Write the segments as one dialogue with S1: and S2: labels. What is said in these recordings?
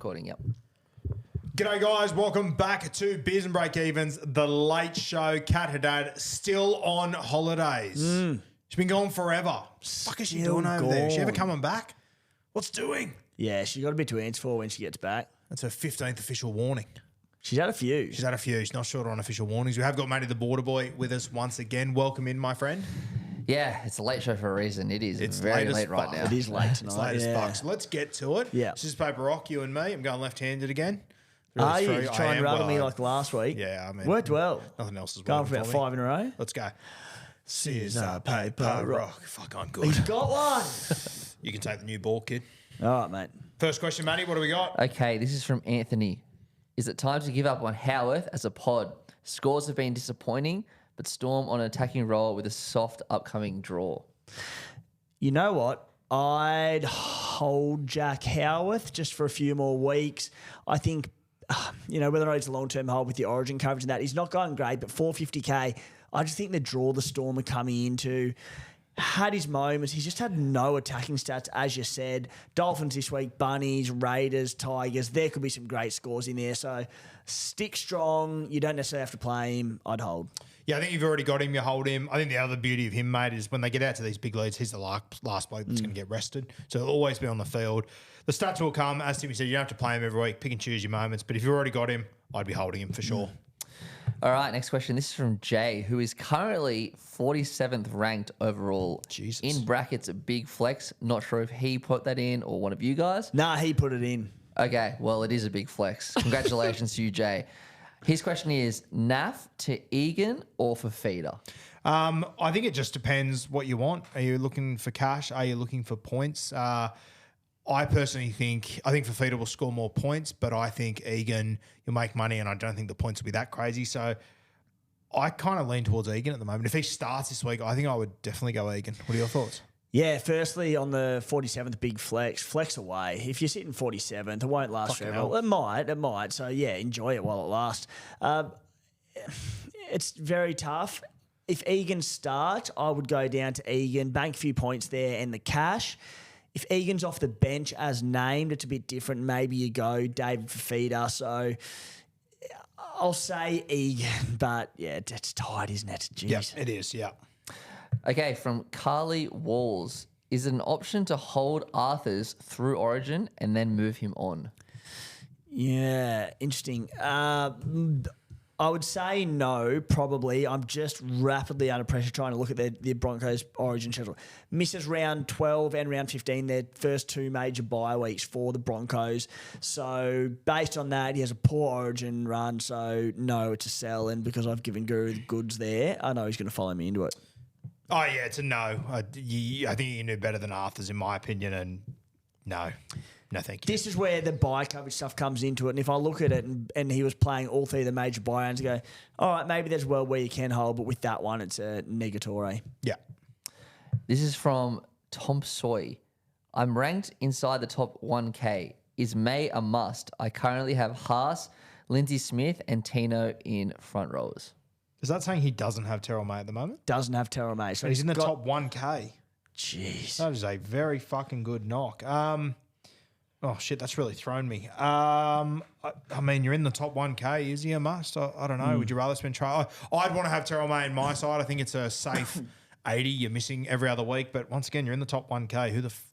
S1: Recording, yep.
S2: G'day guys, welcome back to Beers and Breakevens, the late show. Kat Haddad still on holidays. She's been gone forever. What the fuck is she doing over there? Is she ever coming back? What's doing?
S3: Yeah, she's got a bit to answer for when she gets back.
S2: That's her 15th official warning.
S3: She's had a few.
S2: She's had a few. She's not short on official warnings. We have got Matty the Border Boy with us once again. Welcome in, my friend.
S1: Yeah, it's a late show for a reason. It's very
S2: late as
S1: late right
S2: fuck.
S1: now.
S3: It is late tonight.
S2: It's late as fuck. So let's get to it.
S3: Yeah.
S2: Scissors, paper, rock, you and me. I'm going left-handed again.
S3: Are you
S2: Really
S3: trying to rattle me like last week?
S2: Yeah, I mean.
S3: Worked well.
S2: Nothing else is
S3: Going
S2: working
S3: for about
S2: me.
S3: 5 in a row.
S2: Let's go.
S3: Scissors, paper, rock.
S2: Fuck, I'm good.
S3: He's got one.
S2: You can take the new ball, kid.
S3: All right, mate.
S2: First question, Matty. What do we got?
S1: Okay, this is from Anthony. Is it time to give up on Howarth as a pod? Scores have been disappointing, but Storm on an attacking role with a soft upcoming draw.
S3: You know what? I'd hold Jack Howarth just for a few more weeks. I think, whether or not it's a long-term hold with the Origin coverage and that, he's not going great, but 450k, I just think the draw the Storm are coming into had his moments. He's just had no attacking stats, as you said. Dolphins this week, Bunnies, Raiders, Tigers. There could be some great scores in there. So stick strong. You don't necessarily have to play him. I'd hold.
S2: Yeah, I think you've already got him. You hold him. I think the other beauty of him, mate, is when they get out to these big leads, he's the last bloke that's going to get rested. So he'll always be on the field. The stats will come. As Timmy said, you don't have to play him every week. Pick and choose your moments. But if you've already got him, I'd be holding him for sure.
S1: All right, next question. This is from Jay, who is currently 47th ranked overall.
S2: Jesus.
S1: In brackets, a big flex. Not sure if he put that in or one of you guys.
S3: Nah, he put it in.
S1: Okay, well, it is a big flex. Congratulations to you, Jay. His question is, Naf to Egan or Fifita?
S2: I think it just depends what you want. Are you looking for cash? Are you looking for points? I personally think Fifita will score more points, but I think Egan, you'll make money, and I don't think the points will be that crazy. So I kind of lean towards Egan at the moment. If he starts this week, I think I would definitely go Egan. What are your thoughts?
S3: Yeah, firstly, on the 47th big flex away. If you're sitting 47th, it won't last
S2: Fucking
S3: forever.
S2: hell.
S3: It might. So, yeah, enjoy it while it lasts. It's very tough. If Egan starts, I would go down to Egan, bank a few points there and the cash. If Egan's off the bench as named, it's a bit different. Maybe you go David Fifita. So I'll say Egan, but yeah, it's tight, isn't it? Jeez.
S2: Yeah, it is, yeah.
S1: Okay, from Carly Walls. Is it an option to hold Arthurs through Origin and then move him on?
S3: Yeah, interesting. I would say no, probably. I'm just rapidly under pressure trying to look at the Broncos Origin schedule. Misses round 12 and round 15, their first two major bye weeks for the Broncos. So based on that, he has a poor Origin run. So no, it's a sell. And because I've given Guru the goods there, I know he's going to follow me into it.
S2: Oh, yeah, it's a no. I think you can do better than Arthur's, in my opinion, and no. No, thank you.
S3: This is where the buy coverage stuff comes into it. And if I look at it and he was playing all three of the major buy rounds, I go, all right, maybe there's a world where you can hold, but with that one, it's a negatory.
S2: Yeah.
S1: This is from Tom Soy. I'm ranked inside the top 1K. Is May a must? I currently have Haas, Lindsay Smith, and Tino in front rowers.
S2: Is that saying he doesn't have Terrell May at the moment?
S3: Doesn't have Terrell May. So
S2: He's in the top 1K.
S3: Jeez.
S2: That is a very fucking good knock. Oh, shit, that's really thrown me. I mean, you're in the top 1K. Is he a must? I don't know. Would you rather spend I'd want to have Terrell May in my side. I think it's a safe 80. You're missing every other week. But once again, you're in the top 1K.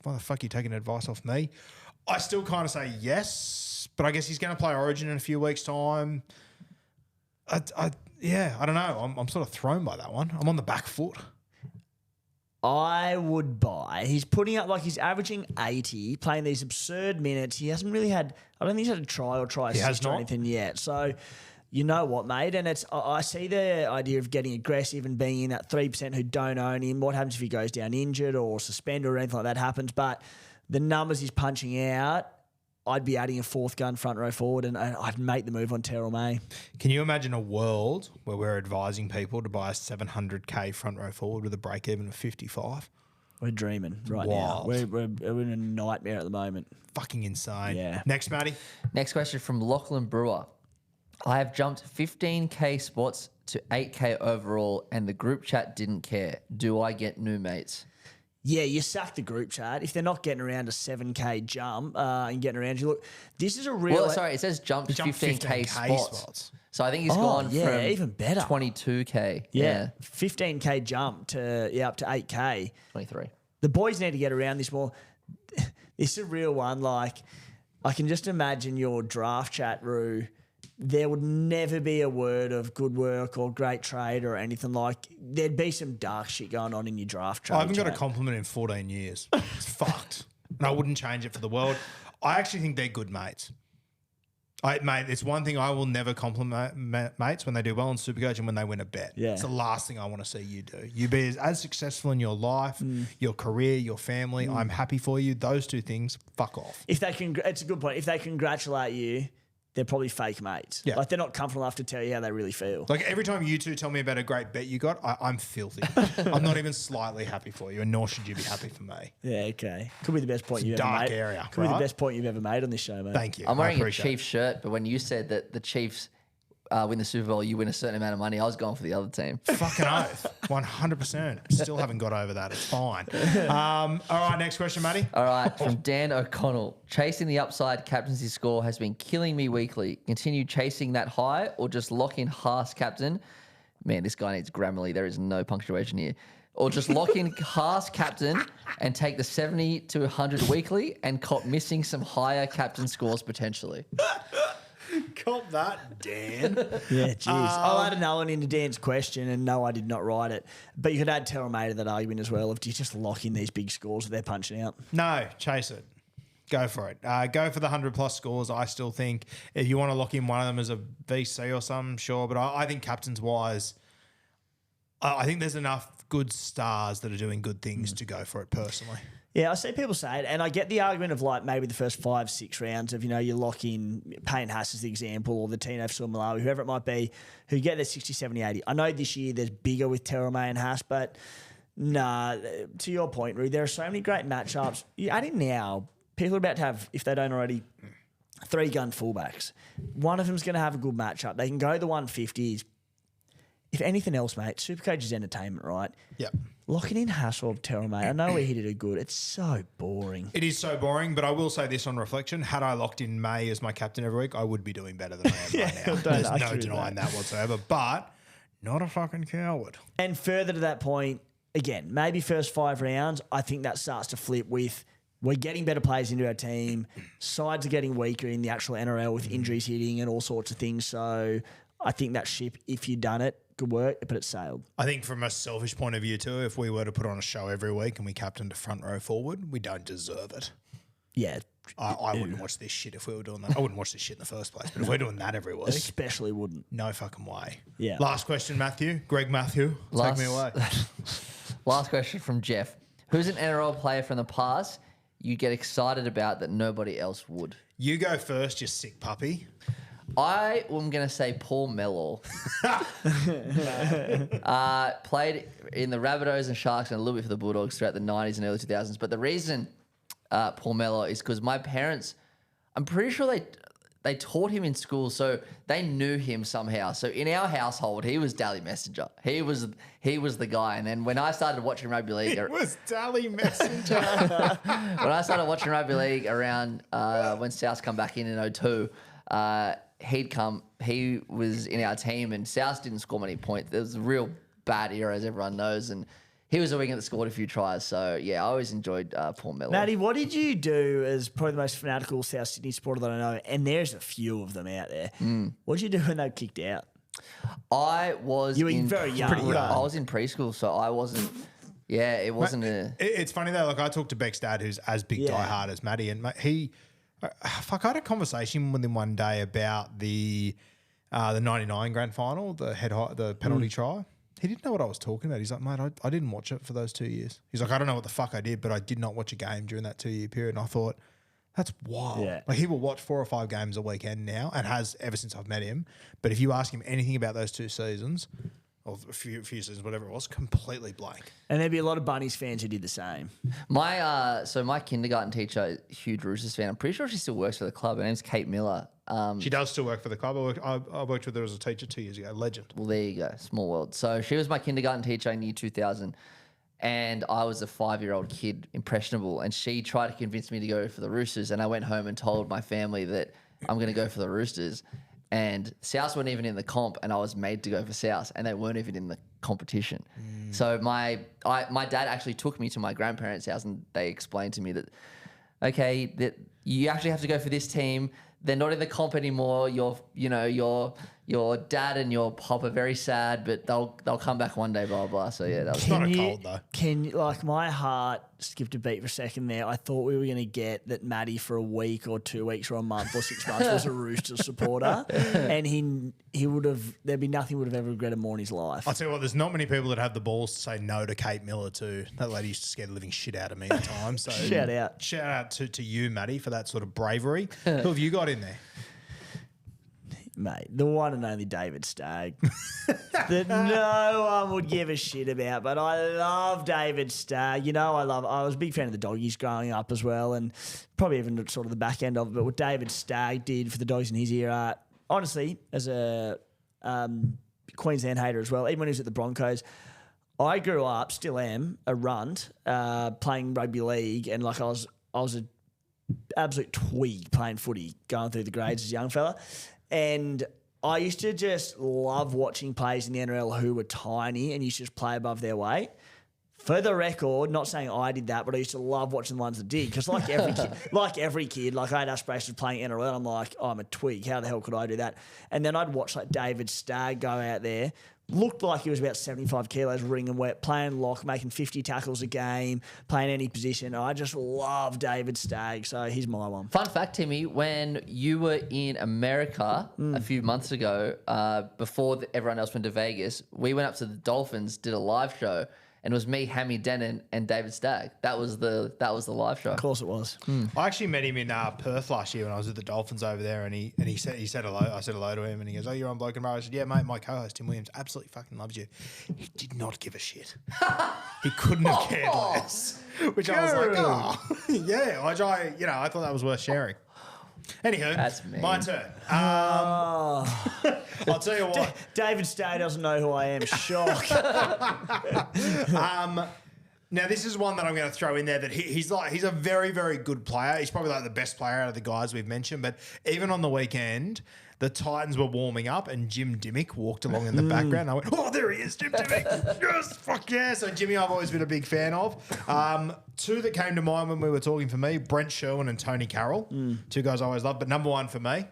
S2: Why the fuck are you taking advice off me? I still kind of say yes, but I guess he's going to play Origin in a few weeks' time. I don't know. I'm sort of thrown by that one. I'm on the back foot.
S3: I would buy. He's putting up, he's averaging 80, playing these absurd minutes. He hasn't really had, I don't think he's had a try assist or anything yet. So, you know what, mate? And I see the idea of getting aggressive and being in that 3% who don't own him. What happens if he goes down injured or suspended or anything like that happens? But the numbers he's punching out, I'd be adding a fourth gun front row forward and I'd make the move on Terrell May.
S2: Can you imagine a world where we're advising people to buy a 700k front row forward with a break even of 55?
S3: We're dreaming right
S2: Wild.
S3: now. We're in a nightmare at the moment.
S2: Fucking insane.
S3: Yeah.
S2: Next, Matty.
S1: Next question from Lachlan Brewer. I have jumped 15k spots to 8k overall and the group chat didn't care. Do I get new mates?
S3: Yeah, you sack the group chat. If they're not getting around a 7K jump and getting around you, look, this is a real...
S1: Well, sorry, it says jump 15K spots. So I think he's gone from
S3: even better.
S1: 22K.
S3: Yeah, 15K jump to up to 8K.
S1: 23.
S3: The boys need to get around this more. This is a real one. Like, I can just imagine your draft chat, Roo. There would never be a word of good work or great trade or anything like. There'd be some dark shit going on in your draft trade.
S2: I haven't got a compliment in 14 years. It's fucked. And I wouldn't change it for the world. I actually think they're good mates. Mate, it's one thing I will never compliment mates when they do well in Supercoach and when they win a bet.
S3: Yeah.
S2: It's the last thing I want to see you do. You be as successful in your life, your career, your family. I'm happy for you. Those two things, fuck off.
S3: If they can, it's a good point. If they congratulate you, they're probably fake mates.
S2: Yeah.
S3: Like, they're not comfortable enough to tell you how they really feel.
S2: Like, every time you two tell me about a great bet you got, I'm filthy. I'm not even slightly happy for you, and nor should you be happy for me.
S3: Yeah, okay. Could be the best point you've ever
S2: Dark
S3: made.
S2: area,
S3: Could be the
S2: right?
S3: best point you've ever made on this show, mate.
S2: Thank you.
S1: I'm wearing
S2: I
S1: a
S2: appreciate
S1: Chiefs shirt, but when you said that the Chiefs win the Super Bowl, you win a certain amount of money, I was going for the other team.
S2: Fucking oath. 100%. Still haven't got over that. It's fine. All right, next question, Matty.
S1: All right, from Dan O'Connell. Chasing the upside captaincy score has been killing me weekly. Continue chasing that high or just lock in Haas captain? Man, this guy needs Grammarly. There is no punctuation here. Or just lock in Haas captain and take the 70 to 100 weekly and cop missing some higher captain scores potentially.
S2: Cop that, Dan.
S3: Yeah, jeez. I'll add another one into Dan's question, and no, I did not write it. But you could add Terramay to that argument as well. If you just lock in these big scores that they're punching out.
S2: No, chase it. Go for it. Go for the 100+ scores. I still think if you want to lock in one of them as a VC or something, sure. But I think captains wise, I think there's enough good stars that are doing good things to go for it personally.
S3: Yeah, I see people say it, and I get the argument of like maybe the first 5-6 rounds of, you lock in Payne Haas as the example, or the TNF or Malawi, whoever it might be, who get their 60, 70, 80. I know this year there's bigger with Terramay and Haas, but nah, to your point, Roo, there are so many great matchups. You add in now, people are about to have, if they don't already, 3 gun fullbacks. One of them's going to have a good matchup. They can go the 150s. If anything else, mate, Supercoach is entertainment, right?
S2: Yep.
S3: Locking in Hassel of Terramay, I know he did it good. It's so boring.
S2: It is so boring, but I will say this on reflection. Had I locked in May as my captain every week, I would be doing better than I am right now. There's no denying that whatsoever, but not a fucking coward.
S3: And further to that point, again, maybe first 5 rounds, I think that starts to flip with we're getting better players into our team. Sides are getting weaker in the actual NRL with injuries hitting and all sorts of things. So I think that ship, if you'd done it, good work, but it sailed.
S2: I think from a selfish point of view too, if we were to put on a show every week and we captained a front row forward, we don't deserve it.
S3: Yeah.
S2: I wouldn't watch this shit if we were doing that. I wouldn't watch this shit in the first place. But if we're doing that every week,
S3: Especially wouldn't.
S2: no fucking way.
S3: Yeah.
S2: Last question, Matthew. Greg Matthew, take me away.
S1: Last question from Jeff. Who's an NRL player from the past you get excited about that nobody else would?
S2: You go first, you sick puppy.
S1: I am going to say Paul Mellor. Played in the Rabbitohs and Sharks and a little bit for the Bulldogs throughout the 90s and early 2000s. But the reason Paul Mellor is because my parents, I'm pretty sure they taught him in school, so they knew him somehow. So in our household, he was Daily Messenger. He was the guy. And then when I started watching rugby league,
S2: It was Daily Messenger.
S1: when I started watching rugby league around when South come back in 02, he was in our team, and South didn't score many points. There was a real bad era, as everyone knows, and he was a winger that scored a few tries. So, yeah, I always enjoyed Paul Mellor.
S3: Matty, what did you do as probably the most fanatical South Sydney supporter that I know? And there's a few of them out there. What did you do when they kicked out?
S1: I was
S3: You were very young.
S2: Pretty young.
S1: I was in preschool, so I wasn't. Yeah, it wasn't
S2: It's funny though. Like I talked to Beck's dad, who's as big diehard as Matty, and he, I had a conversation with him one day about the '99 grand final, the penalty try. He didn't know what I was talking about. He's like, mate, I didn't watch it for those 2 years. He's like, I don't know what the fuck I did, but I did not watch a game during that 2-year period. And I thought, that's wild.
S3: Yeah.
S2: Like he will watch 4 or 5 games a weekend now, and has ever since I've met him. But if you ask him anything about those 2 seasons, or a few seasons, whatever it was, completely blank.
S3: And there'd be a lot of Bunnies fans who did the same.
S1: my kindergarten teacher, huge Roosters fan. I'm pretty sure she still works for the club. Her name's Kate Miller.
S2: She does still work for the club. I worked with her as a teacher 2 years ago. Legend.
S1: Well, there you go. Small world. So she was my kindergarten teacher in year 2000. and I was a 5-year-old kid, impressionable, and she tried to convince me to go for the Roosters, and I went home and told my family that I'm going to go for the Roosters, and South weren't even in the comp, and I was made to go for South, and they weren't even in the competition. So my dad actually took me to my grandparents' house, and they explained to me that, okay, that you actually have to go for this team. They're not in the comp anymore. Your dad and your pop are very sad, but they'll come back one day, blah, blah. So, yeah, that was...
S2: It's not a cold, though.
S3: Like, my heart skipped a beat for a second there. I thought we were going to get that Matty for a week or 2 weeks or a month or 6 months was a Roosters supporter, and he would have... There'd be nothing he would have ever regretted more in his life.
S2: I'll tell you what, there's not many people that have the balls to say no to Kate Miller too. That lady used to scare the living shit out of me at times. So
S3: Shout out.
S2: Shout out to you, Matty, for that sort of bravery. Who have you got in there?
S3: Mate, the one and only David Stagg that no one would give a shit about, but I love David Stagg. You know, I was a big fan of the Doggies growing up as well, and probably even sort of the back end of it. But what David Stagg did for the Doggies in his era, honestly, as a Queensland hater as well, even when he was at the Broncos, I grew up, still am, a runt, playing rugby league, and like I was an absolute twig playing footy, going through the grades as a young fella. And I used to just love watching players in the NRL who were tiny and used to just play above their weight. For the record, not saying I did that, but I used to love watching the ones that did. Because like every kid, I had aspirations of playing NRL. I'm like, oh, I'm a twig. How the hell could I do that? And then I'd watch like David Stagg go out there. Looked like he was about 75 kilos, ring and wet, playing lock, making 50 tackles a game, playing any position. I just love David Stagg, so he's my one.
S1: Fun fact, Timmy, when you were in America a few months ago, before everyone else went to Vegas, we went up to the Dolphins, did a live show, and it was me, Hammy Denon, and David Stagg. That was the live show.
S3: Of course it was.
S2: I actually met him in Perth last year when I was at the Dolphins over there, and he said hello. I said hello to him, and he goes, "Oh, you're on Bloke and Bro." I said, "Yeah, mate. My co-host Tim Williams absolutely fucking loves you." He did not give a shit. He couldn't have cared less. Which I was like, "Oh, yeah." I thought that was worth sharing. Anywho,
S1: that's me.
S2: My turn. I'll tell you what.
S3: David Stagg doesn't know who I am. Shock.
S2: Now, this is one that I'm going to throw in there that he's a very, very good player. He's probably like the best player out of the guys we've mentioned. But even on the weekend, the Titans were warming up and Jim Dimmick walked along in the background. I went, oh, there he is, Jim Dimmick. Yes, fuck yeah. So Jimmy I've always been a big fan of. Two that came to mind when we were talking for me, Brent Sherwin and Tony Carroll. Two guys I always love. But number one for me,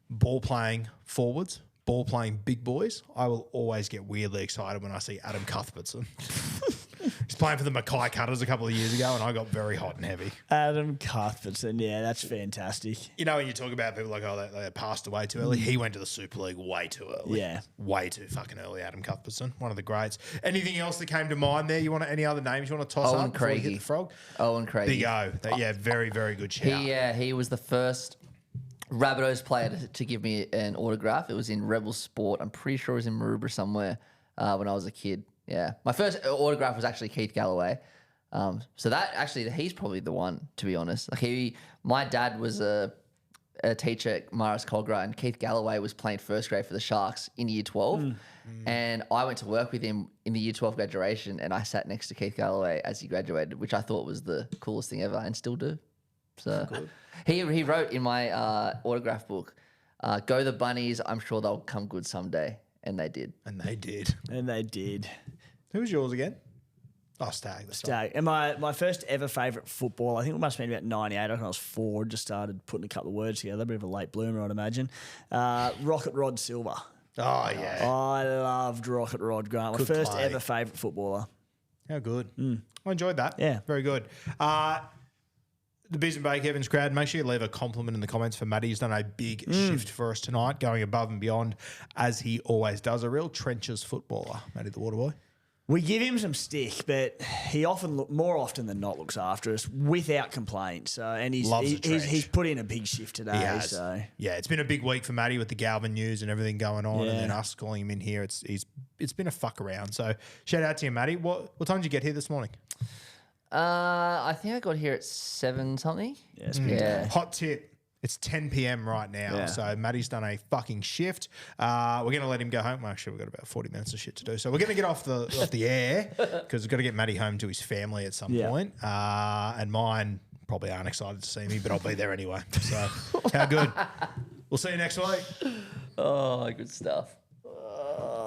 S2: ball playing forwards, ball playing big boys. I will always get weirdly excited when I see Adam Cuthbertson. He's playing for the Mackay Cutters a couple of years ago, and I got very hot and heavy.
S3: Adam Cuthbertson, yeah, that's fantastic.
S2: You know, when you talk about people like, oh, they passed away too early, he went to the Super League way too early.
S3: Yeah.
S2: Way too fucking early, Adam Cuthbertson, one of the greats. Anything else that came to mind there? Any other names you want to toss
S1: Owen
S2: up before we hit
S1: Craigie.
S2: the frog?
S1: Owen Craigie.
S2: Big O. Yeah, very, very good shout.
S1: He was the first Rabbitohs player to give me an autograph. It was in Rebel Sport. I'm pretty sure it was in Maroubra somewhere when I was a kid. Yeah. My first autograph was actually Keith Galloway. So that actually, he's probably the one, to be honest. Like my dad was a teacher at Maris Cogra, and Keith Galloway was playing first grade for the Sharks in year 12. And I went to work with him in the year 12 graduation, and I sat next to Keith Galloway as he graduated, which I thought was the coolest thing ever and still do. So he wrote in my autograph book, "Go the Bunnies, I'm sure they'll come good someday." And they did.
S2: And they did.
S3: And they did.
S2: Who was yours again? Oh, Stagg.
S3: Stagg. And my first ever favourite football, I think it must have been about 98. I think I was 4, just started putting a couple of words together. A bit of a late bloomer, I'd imagine. Rocket Rod Silver.
S2: Oh, yeah.
S3: I loved Rocket Rod Grant. My
S2: Good
S3: first
S2: play.
S3: ever favourite footballer.
S2: How good. I enjoyed that.
S3: Yeah.
S2: Very good. The Beers Breakevens crowd, make sure you leave a compliment in the comments for Matty. He's done a big shift for us tonight, going above and beyond, as he always does. A real trenches footballer, Matty the Waterboy.
S3: We give him some stick, but he more often than not looks after us without complaint. So, and he's put in a big shift today.
S2: He has.
S3: So
S2: yeah, it's been a big week for Matty with the Galvin news and everything going on,
S3: Yeah.
S2: and then us calling him in here. It's been a fuck around. So shout out to you, Matty. What time did you get here this morning?
S1: I think I got here at 7 something.
S3: yeah,
S2: Hot tip It's 10 p.m. right now,
S3: Yeah.
S2: so Matty's done a fucking shift. We're going to let him go home. Well, actually, we've got about 40 minutes of shit to do, so we're going to get off the air because we've got to get Matty home to his family at some point. And mine probably aren't excited to see me, but I'll be there anyway. So how good. We'll see you next week.
S1: Oh, good stuff.